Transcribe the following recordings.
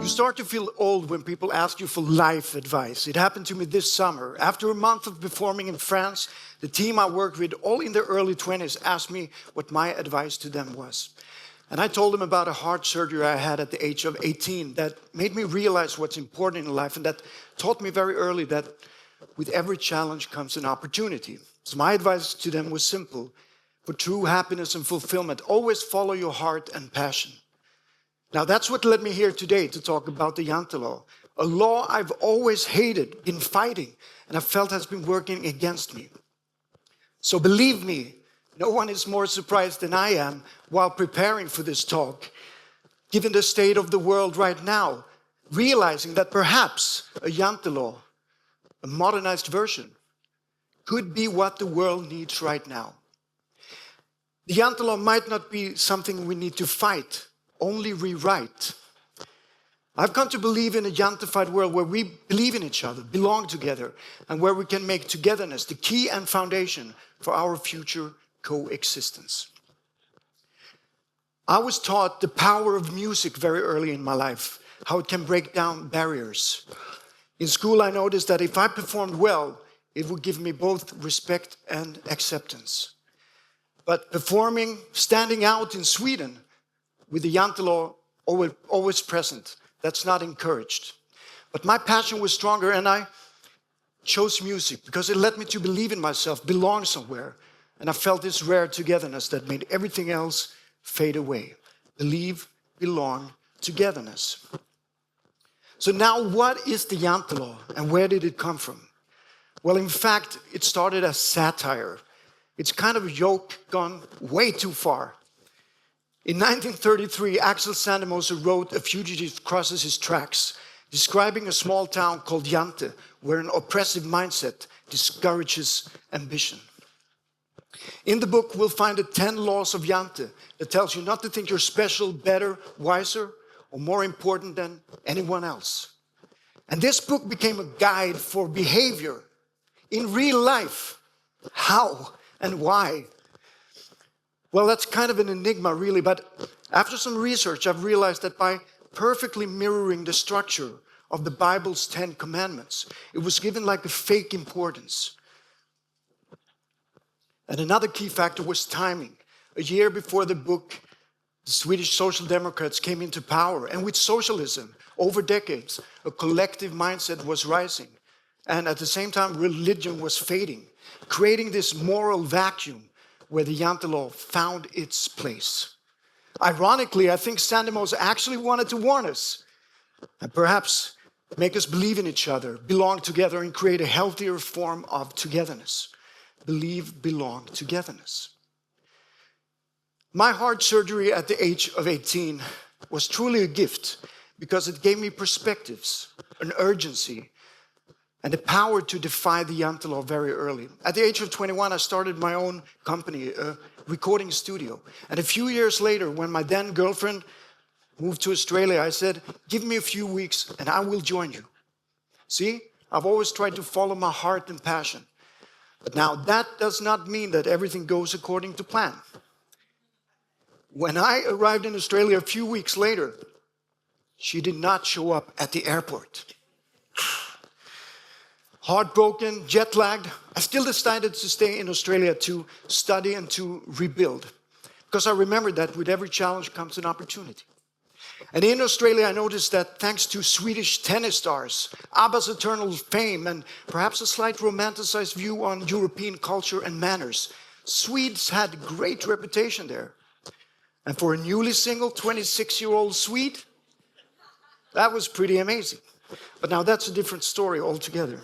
You start to feel old when people ask you for life advice. It happened to me this summer. After a month of performing in France, the team I worked with, all in their early 20s, asked me what my advice to them was. And I told them about a heart surgery I had at the age of 18 that made me realize what's important in life, and that taught me very early that with every challenge comes an opportunity. So my advice to them was simple. For true happiness and fulfillment, always follow your heart and passion. Now that's what led me here today to talk about the Jante Law, a law I've always hated, been fighting, and I felt has been working against me. So believe me, no one is more surprised than I am while preparing for this talk, given the state of the world right now, realizing that perhaps a Jante Law, a modernized version, could be what the world needs right now. The Jante Law might not be something we need to fight, only rewrite. I've come to believe in a Jantified world where we believe in each other, belong together, and where we can make togetherness the key and foundation for our future coexistence. I was taught the power of music very early in my life, how it can break down barriers. In school, I noticed that if I performed well, it would give me both respect and acceptance. But performing, standing out in Sweden, with the Jante Law always present, that's not encouraged. But my passion was stronger, and I chose music because it led me to believe in myself, belong somewhere. And I felt this rare togetherness that made everything else fade away. Believe, belong, togetherness. So now what is the Jante Law and where did it come from? Well, in fact, it started as satire. It's kind of a joke gone way too far. In 1933, Axel Sandemose wrote A Fugitive Crosses His Tracks, describing a small town called Jante, where an oppressive mindset discourages ambition. In the book, we'll find the 10 laws of Jante that tells you not to think you're special, better, wiser, or more important than anyone else. And this book became a guide for behavior in real life. How and why? Well, that's kind of an enigma, really, but after some research, I've realized that by perfectly mirroring the structure of the Bible's 10 commandments, it was given like a fake importance. And another key factor was timing. A year before the book, the Swedish Social Democrats came into power, and with socialism, over decades, a collective mindset was rising. And at the same time, religion was fading, creating this moral vacuum where the Jante Law found its place. Ironically, I think Sandemose actually wanted to warn us and perhaps make us believe in each other, belong together, and create a healthier form of togetherness. Believe, belong, togetherness. My heart surgery at the age of 18 was truly a gift because it gave me perspectives, an urgency, and the power to defy the Jante Law very early. At the age of 21, I started my own company, a recording studio. And a few years later, when my then girlfriend moved to Australia, I said, give me a few weeks and I will join you. See, I've always tried to follow my heart and passion. But now that does not mean that everything goes according to plan. When I arrived in Australia a few weeks later, she did not show up at the airport. Heartbroken, jet-lagged, I still decided to stay in Australia to study and to rebuild. Because I remembered that with every challenge comes an opportunity. And in Australia, I noticed that thanks to Swedish tennis stars, ABBA's eternal fame, and perhaps a slight romanticized view on European culture and manners, Swedes had a great reputation there. And for a newly single 26-year-old Swede, that was pretty amazing. But now that's a different story altogether.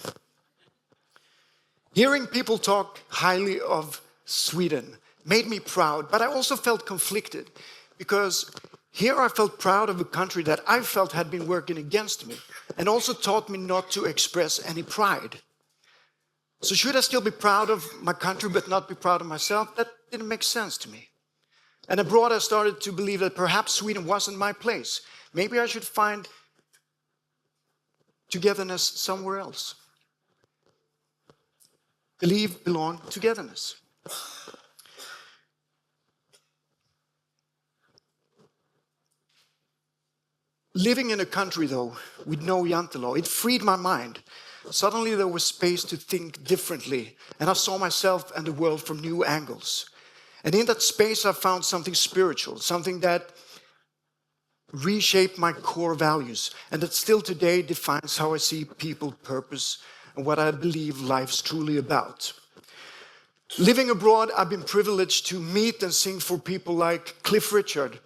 Hearing people talk highly of Sweden made me proud, but I also felt conflicted because here I felt proud of a country that I felt had been working against me and also taught me not to express any pride. So should I still be proud of my country but not be proud of myself? That didn't make sense to me. And abroad I started to believe that perhaps Sweden wasn't my place. Maybe I should find togetherness somewhere else. Believe, belong, togetherness. Living in a country, though, with no Jantelo, it freed my mind. Suddenly there was space to think differently, and I saw myself and the world from new angles. And in that space, I found something spiritual, something that reshaped my core values, and that still today defines how I see people, purpose, and what I believe life's truly about. Living abroad, I've been privileged to meet and sing for people like Cliff Richard,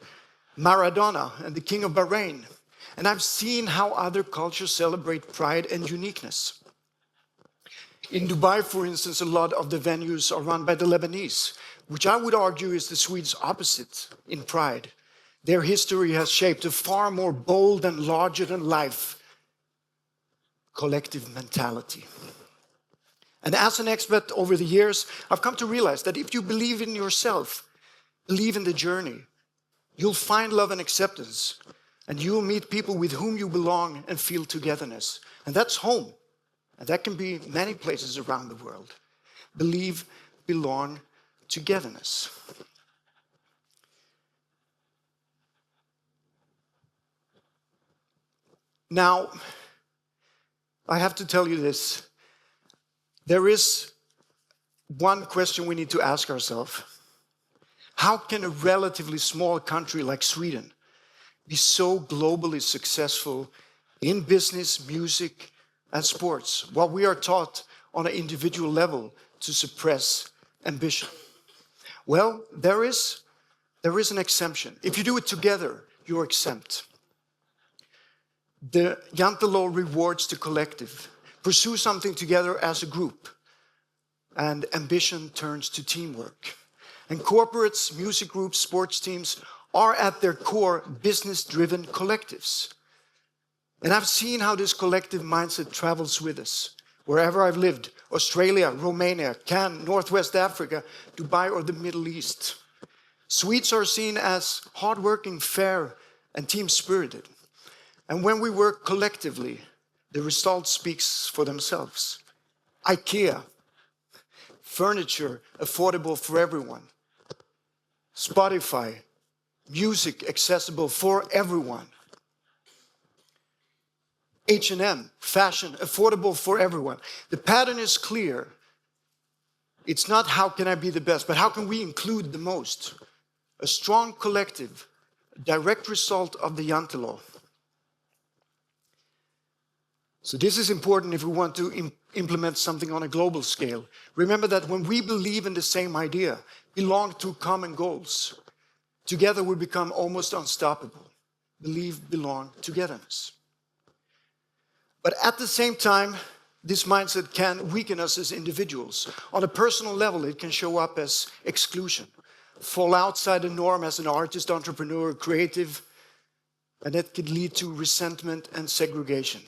Maradona, and the King of Bahrain. And I've seen how other cultures celebrate pride and uniqueness. In Dubai, for instance, a lot of the venues are run by the Lebanese, which I would argue is the Swedes' opposite in pride. Their history has shaped a far more bold and larger-than-life collective mentality. And as an expat over the years, I've come to realize that if you believe in yourself, believe in the journey, you'll find love and acceptance, and you'll meet people with whom you belong and feel togetherness. And that's home. And that can be many places around the world. Believe, belong, togetherness. Now, I have to tell you this. There is one question we need to ask ourselves. How can a relatively small country like Sweden be so globally successful in business, music, and sports, while we are taught on an individual level to suppress ambition? Well, there is an exemption. If you do it together, you're exempt. The Jantelo rewards the collective. Pursue something together as a group, and ambition turns to teamwork. And corporates, music groups, sports teams are at their core business-driven collectives. And I've seen how this collective mindset travels with us. Wherever I've lived, Australia, Romania, Cannes, Northwest Africa, Dubai, or the Middle East. Swedes are seen as hardworking, fair, and team-spirited. And when we work collectively, the result speaks for themselves. IKEA, furniture affordable for everyone. Spotify, music accessible for everyone. H&M, fashion affordable for everyone. The pattern is clear. It's not how can I be the best, but how can we include the most? A strong collective, a direct result of the Jantelo. So this is important if we want to implement something on a global scale. Remember that when we believe in the same idea, belong to common goals, together we become almost unstoppable. Believe, belong, togetherness. But at the same time, this mindset can weaken us as individuals. On a personal level, it can show up as exclusion, fall outside the norm as an artist, entrepreneur, creative, and that could lead to resentment and segregation.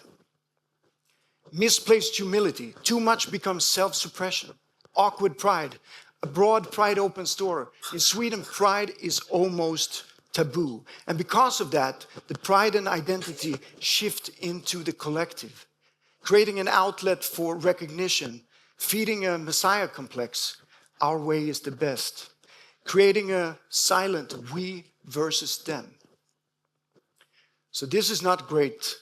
Misplaced humility, too much becomes self-suppression. Awkward pride, abroad pride opens door. In Sweden, pride is almost taboo. And because of that, the pride and identity shift into the collective, creating an outlet for recognition, feeding a messiah complex. Our way is the best. Creating a silent we versus them. So this is not great.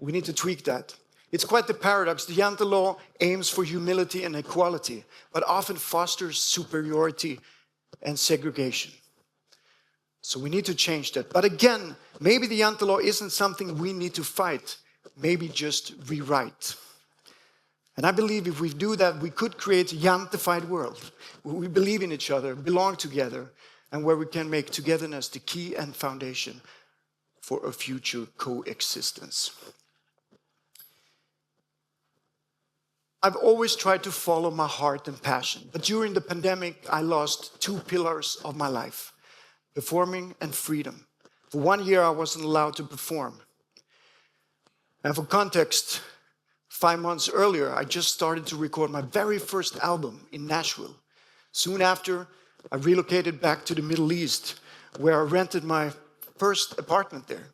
We need to tweak that. It's quite the paradox. The Jantelo aims for humility and equality, but often fosters superiority and segregation. So we need to change that. But again, maybe the Jantelo isn't something we need to fight, maybe just rewrite. And I believe if we do that, we could create a Jantified world, where we believe in each other, belong together, and where we can make togetherness the key and foundation for a future coexistence. I've always tried to follow my heart and passion, but during the pandemic, I lost two pillars of my life, performing and freedom. For 1 year, I wasn't allowed to perform. And for context, 5 months earlier, I just started to record my very first album in Nashville. Soon after, I relocated back to the Middle East, where I rented my first apartment there.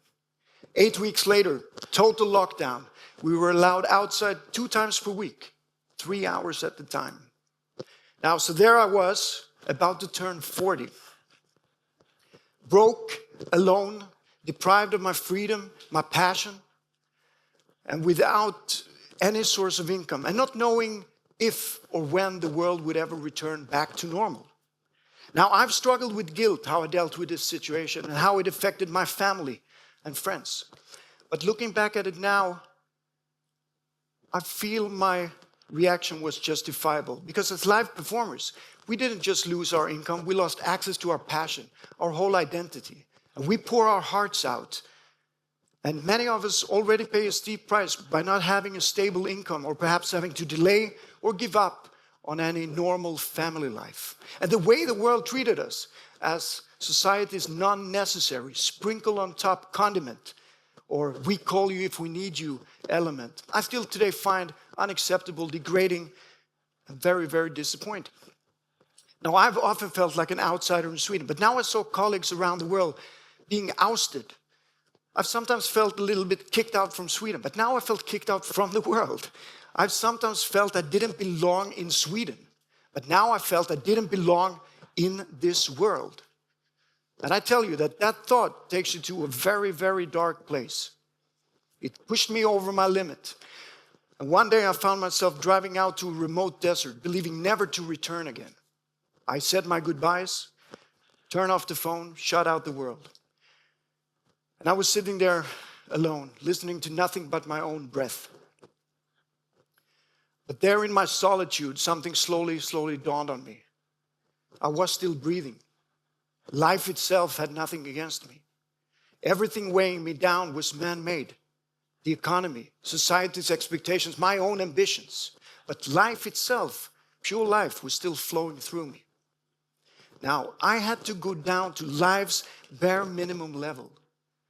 8 weeks later, total lockdown. We were allowed outside 2 times per week, 3 hours at the time. Now, so there I was, about to turn 40. Broke, alone, deprived of my freedom, my passion, and without any source of income, and not knowing if or when the world would ever return back to normal. Now, I've struggled with guilt, how I dealt with this situation, and how it affected my family and friends. But looking back at it now, I feel my reaction was justifiable. Because as live performers, we didn't just lose our income, we lost access to our passion, our whole identity. And we pour our hearts out. And many of us already pay a steep price by not having a stable income, or perhaps having to delay or give up on any normal family life. And the way the world treated us as society's non-necessary, sprinkle on top condiment, or we call you if we need you element, I still today find unacceptable, degrading, and very, very disappointing. Now, I've often felt like an outsider in Sweden, but now I saw colleagues around the world being ousted. I've sometimes felt a little bit kicked out from Sweden, but now I felt kicked out from the world. I've sometimes felt I didn't belong in Sweden, but now I felt I didn't belong in this world. And I tell you that thought takes you to a very, very dark place. It pushed me over my limit. And one day I found myself driving out to a remote desert, believing never to return again. I said my goodbyes, turned off the phone, shut out the world. And I was sitting there alone, listening to nothing but my own breath. But there in my solitude, something slowly dawned on me. I was still breathing. Life itself had nothing against me. Everything weighing me down was man-made. The economy, society's expectations, my own ambitions. But life itself, pure life, was still flowing through me. Now, I had to go down to life's bare minimum level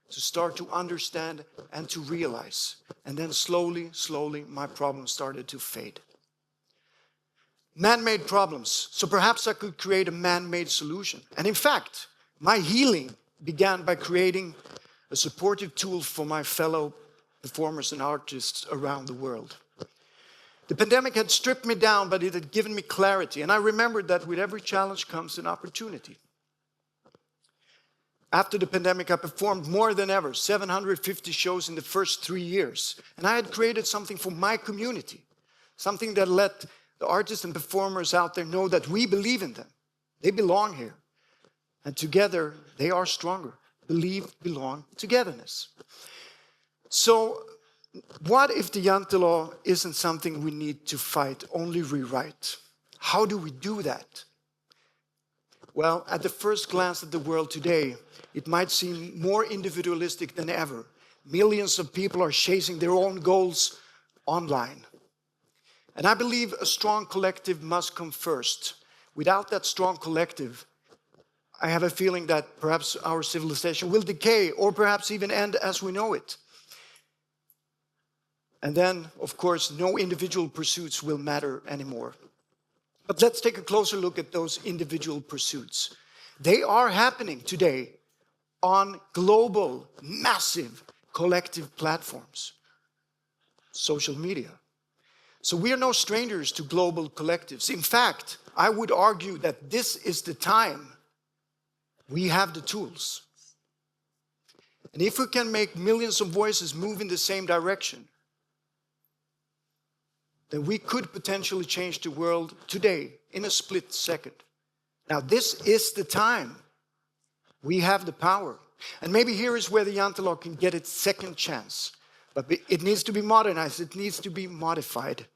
to start to understand and to realize. And then slowly, my problems started to fade. Man-made problems. So perhaps I could create a man-made solution. And in fact, my healing began by creating a supportive tool for my fellow performers and artists around the world. The pandemic had stripped me down, but it had given me clarity. And I remembered that with every challenge comes an opportunity. After the pandemic, I performed more than ever, 750 shows in the first 3 years. And I had created something for my community, something that let the artists and performers out there know that we believe in them. They belong here. And together, they are stronger. Believe, belong, togetherness. So, what if the Jantelaw isn't something we need to fight, only rewrite? How do we do that? Well, at the first glance at the world today, it might seem more individualistic than ever. Millions of people are chasing their own goals online. And I believe a strong collective must come first. Without that strong collective, I have a feeling that perhaps our civilization will decay or perhaps even end as we know it. And then, of course, no individual pursuits will matter anymore. But let's take a closer look at those individual pursuits. They are happening today on global, massive, collective platforms, social media. So we are no strangers to global collectives. In fact, I would argue that this is the time we have the tools. And if we can make millions of voices move in the same direction, then we could potentially change the world today in a split second. Now, this is the time. We have the power. And maybe here is where the Jantelaw can get its second chance. But it needs to be modernized. It needs to be modified.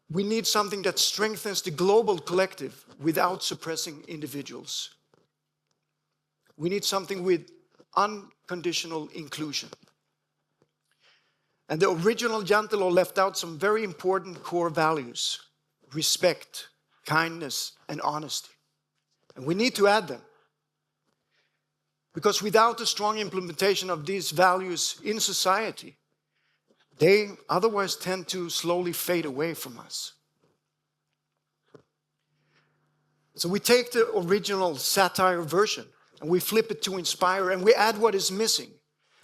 We need something that strengthens the global collective without suppressing individuals. We need something with unconditional inclusion. And the original Jantelaw left out some very important core values: respect, kindness, and honesty. And we need to add them. Because without a strong implementation of these values in society, they otherwise tend to slowly fade away from us. So we take the original satire version and we flip it to inspire, and we add what is missing,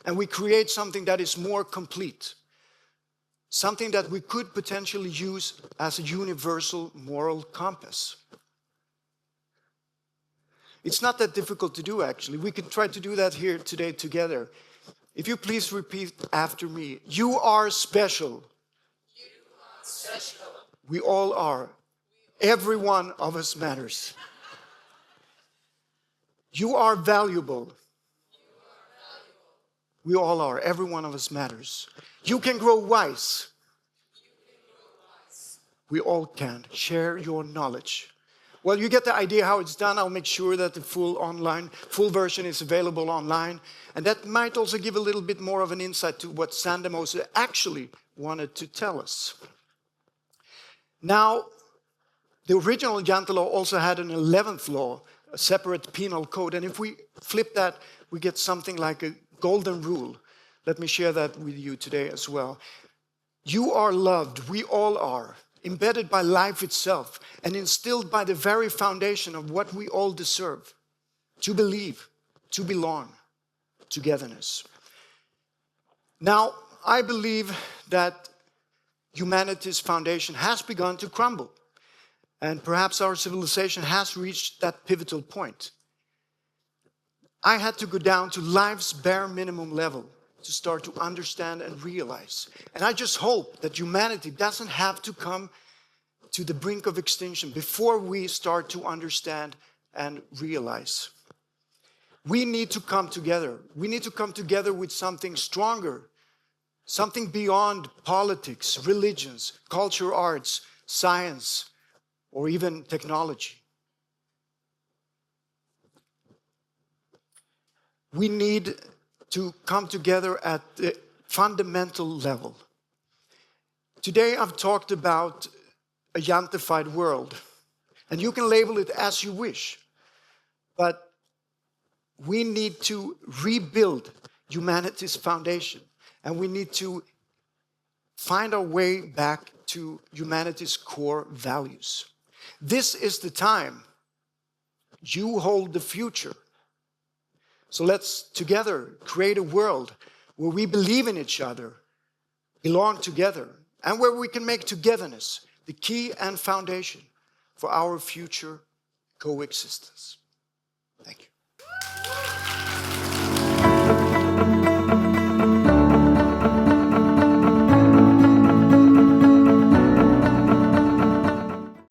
and we create something that is more complete. Something that we could potentially use as a universal moral compass. It's not that difficult to do, actually. We can try to do that here today together. If you please repeat after me. You are special. We all are. Every one of us matters. You are valuable. We all are. Every one of us matters. You can grow wise. We all can. Share your knowledge. Well, you get the idea how it's done. I'll make sure that the full version is available online. And that might also give a little bit more of an insight to what Sandemose actually wanted to tell us. Now, the original Jante law also had an 11th law, a separate penal code. And if we flip that, we get something like a golden rule. Let me share that with you today as well. You are loved. We all are. Embedded by life itself and instilled by the very foundation of what we all deserve. To believe, to belong, togetherness. Now, I believe that humanity's foundation has begun to crumble. And perhaps our civilization has reached that pivotal point. I had to go down to life's bare minimum level to start to understand and realize. And I just hope that humanity doesn't have to come to the brink of extinction before we start to understand and realize. We need to come together. We need to come together with something stronger, something beyond politics, religions, culture, arts, science, or even technology. We need to come together at the fundamental level. Today I've talked about a Jantified world, and you can label it as you wish, but we need to rebuild humanity's foundation, and we need to find our way back to humanity's core values. This is the time. You hold the future. So let's together create a world where we believe in each other, belong together, and where we can make togetherness the key and foundation for our future coexistence. Thank you.